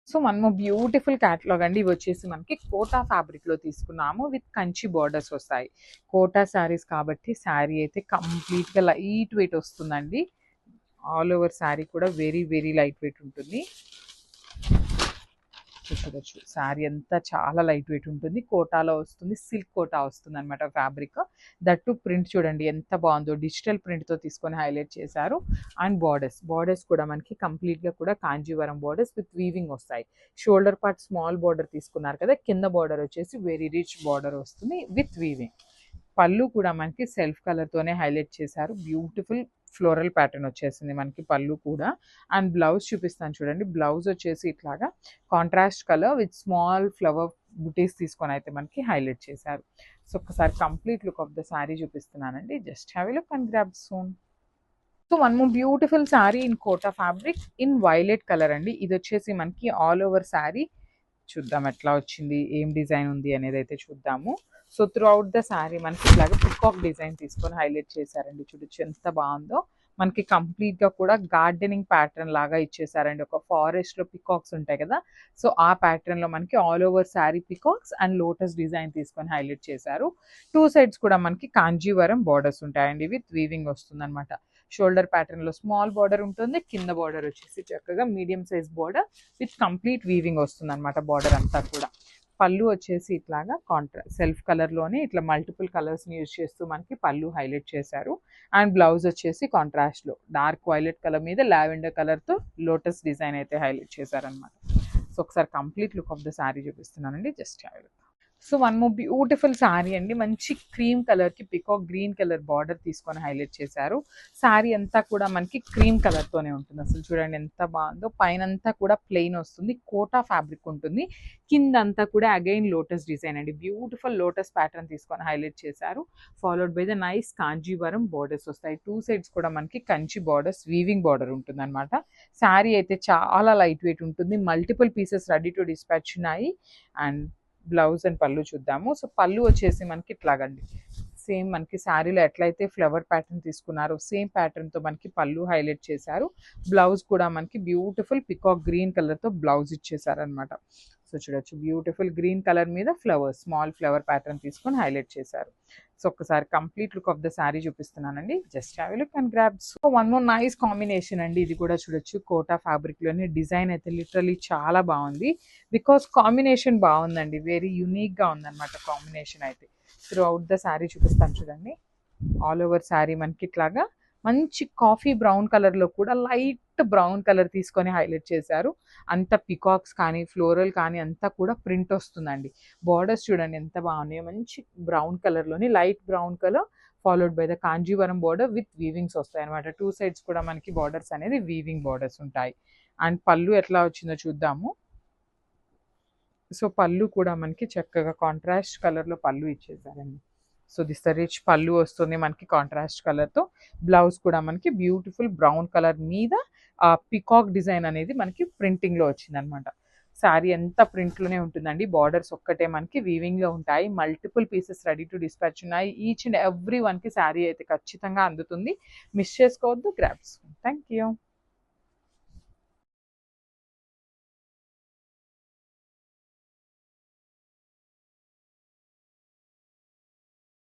So మనము beautiful catalogue అండి. ఇవి వచ్చేసి మనకి కోటా ఫ్యాబ్రిక్లో తీసుకున్నాము విత్ కంచి బార్డర్స్ వస్తాయి. కోటా శారీస్ కాబట్టి శారీ అయితే కంప్లీట్గా లైట్ వెయిట్ వస్తుందండి. ఆల్ ఓవర్ శారీ కూడా వెరీ వెరీ లైట్ వెయిట్ ఉంటుంది. చూడొచ్చు శారీ అంతా చాలా లైట్ వెయిట్ ఉంటుంది. కోటాలో వస్తుంది, సిల్క్ కోటా వస్తుంది అనమాట ఫ్యాబ్రిక్. దట్టు ప్రింట్ చూడండి ఎంత బాగుందో, డిజిటల్ ప్రింట్తో తీసుకొని హైలైట్ చేశారు. అండ్ బార్డర్స్ కూడా మనకి కంప్లీట్గా కూడా కాంజీవరం బార్డర్స్ విత్ వీవింగ్ వస్తాయి. షోల్డర్ పార్ట్ స్మాల్ బార్డర్ తీసుకున్నారు కదా, కింద బార్డర్ వచ్చేసి వెరీ రిచ్ బార్డర్ వస్తుంది విత్ వీవింగ్. పళ్ళు కూడా మనకి సెల్ఫ్ కలర్తోనే హైలైట్ చేశారు. బ్యూటిఫుల్ ఫ్లోరల్ ప్యాటర్న్ వచ్చేసింది మనకి పళ్ళు కూడా. అండ్ బ్లౌజ్ చూపిస్తాను చూడండి. బ్లౌజ్ వచ్చేసి ఇట్లాగా contrast colour with small flower బుటీస్ తీసుకొని అయితే మనకి హైలైట్ చేశారు. సో ఒకసారి complete look of the sari చూపిస్తున్నానండి. Just have a look and grab soon. So one more beautiful sari in Kota fabric in violet colour అండి. ఇది వచ్చేసి మనకి ఆల్ ఓవర్ శారీ చూద్దాం ఎట్లా వచ్చింది, ఏం డిజైన్ ఉంది అనేది అయితే చూద్దాము. So through out the sari మనకి ఇట్లాగా పికాక్ డిజైన్ తీసుకొని హైలైట్ చేశారండి. చూడొచ్చు ఎంత బాగుందో. మనకి కంప్లీట్గా కూడా గార్డెనింగ్ ప్యాటర్న్ లాగా ఇచ్చేసారండి. ఒక ఫారెస్ట్లో పికాక్స్ ఉంటాయి కదా, సో ఆ ప్యాటర్న్లో మనకి all over sari peacocks and lotus design తీసుకొని హైలైట్ చేశారు. టూ సైడ్స్ కూడా మనకి కాంజీవరం బార్డర్స్ ఉంటాయండి విత్ వీవింగ్ వస్తుంది అనమాట. షోల్డర్ ప్యాటర్న్లో స్మాల్ బార్డర్ ఉంటుంది, కింద బార్డర్ వచ్చేసి చక్కగా medium size border with complete weaving వస్తుంది అనమాట బార్డర్ అంతా కూడా. పళ్ళు వచ్చేసి ఇట్లాగా సెల్ఫ్ కలర్లోనే ఇట్లా మల్టిపుల్ కలర్స్ని యూజ్ చేస్తూ మనకి పళ్ళు హైలైట్ చేశారు. అండ్ బ్లౌజ్ వచ్చేసి కాంట్రాస్ట్లో డార్క్ వైలెట్ కలర్ మీద లావెండర్ కలర్తో లోటస్ డిజైన్ అయితే హైలైట్ చేశారనమాట. సో ఒకసారి complete look of the sari చూపిస్తున్నానండి. Just have a look. So one more beautiful sari అండి. మంచి క్రీమ్ కలర్కి పికాక్ గ్రీన్ కలర్ బార్డర్ తీసుకొని హైలైట్ చేశారు. శారీ అంతా కూడా మనకి క్రీమ్ కలర్తోనే ఉంటుంది. అసలు చూడండి ఎంత బాగుందో. పైన అంతా కూడా ప్లెయిన్ వస్తుంది, కోటా ఫ్యాబ్రిక్ ఉంటుంది. కింద అంతా కూడా అగైన్ లోటస్ డిజైన్ అండి. బ్యూటిఫుల్ లోటస్ ప్యాటర్న్ తీసుకొని హైలైట్ చేశారు. Followed by the nice Kanjeevaram borders వస్తాయి. టూ సైడ్స్ కూడా మనకి కంచి బార్డర్స్ వీవింగ్ బార్డర్ ఉంటుంది అనమాట. శారీ అయితే చాలా లైట్ వెయిట్ ఉంటుంది. Multiple pieces ready to dispatch ఉన్నాయి. అండ్ బ్లౌజ్ అండ్ పళ్ళు చూద్దాము. సో పళ్ళు వచ్చేసి మనకి ఇట్లాగండి, సేమ్ మనకి శారీలో ఎట్లయితే ఫ్లవర్ ప్యాటర్న్ తీసుకున్నారో సేమ్ ప్యాటర్న్తో మనకి పళ్ళు హైలైట్ చేశారు. బ్లౌజ్ కూడా మనకి బ్యూటిఫుల్ పికాక్ గ్రీన్ కలర్తో బ్లౌజ్ ఇచ్చేసారనమాట. సో చూడొచ్చు బ్యూటిఫుల్ గ్రీన్ కలర్ మీద ఫ్లవర్స్ స్మాల్ ఫ్లవర్ ప్యాటర్న్ తీసుకొని హైలైట్ చేశారు. సో ఒక్కసారి complete look of the sari చూపిస్తున్నానండి. Just have a look and grab. So one more nice combination అండి. ఇది కూడా చూడొచ్చు కోటా ఫ్యాబ్రిక్లోనే. డిజైన్ అయితే లిటరలీ చాలా బాగుంది. బికాస్ కాంబినేషన్ బాగుందండి, వెరీ యూనిక్గా ఉందన్నమాట కాంబినేషన్ అయితే. త్రూ అవుట్ ద శారీ చూపిస్తాను చూడండి. ఆల్ ఓవర్ శారీ మనకి ఇట్లాగా మంచి కాఫీ బ్రౌన్ కలర్లో కూడా లైట్ బ్రౌన్ కలర్ తీసుకొని హైలైట్ చేశారు. అంత పికాక్స్ కానీ ఫ్లోరల్ కానీ అంతా కూడా ప్రింట్ వస్తుందండి. బార్డర్స్ చూడండి ఎంత బాగున్నాయో. మంచి బ్రౌన్ కలర్లోని light brown colour followed by the Kanjeevaram border with weavings వస్తాయి అనమాట. టూ సైడ్స్ కూడా మనకి బార్డర్స్ అనేది వీవింగ్ బార్డర్స్ ఉంటాయి. అండ్ పళ్ళు ఎట్లా వచ్చిందో చూద్దాము. సో పళ్ళు కూడా మనకి చక్కగా కాంట్రాస్ట్ కలర్లో పళ్ళు ఇచ్చేసారండి. సో దిస్ ద రిచ్ పళ్ళు వస్తుంది మనకి కాంట్రాస్ట్ కలర్తో. బ్లౌజ్ కూడా మనకి బ్యూటిఫుల్ బ్రౌన్ కలర్ మీద పికాక్ డిజైన్ అనేది మనకి ప్రింటింగ్లో వచ్చిందనమాట. శారీ ఎంత ప్రింట్లోనే ఉంటుందండి. బార్డర్స్ ఒక్కటే మనకి వీవింగ్లో ఉంటాయి. Multiple pieces ready to dispatch ఉన్నాయి. ఈచ్ అండ్ ఎవ్రీ వన్కి శారీ అయితే ఖచ్చితంగా అందుతుంది. మిస్ చేసుకోవద్దు. గ్రాబ్స్. Thank you.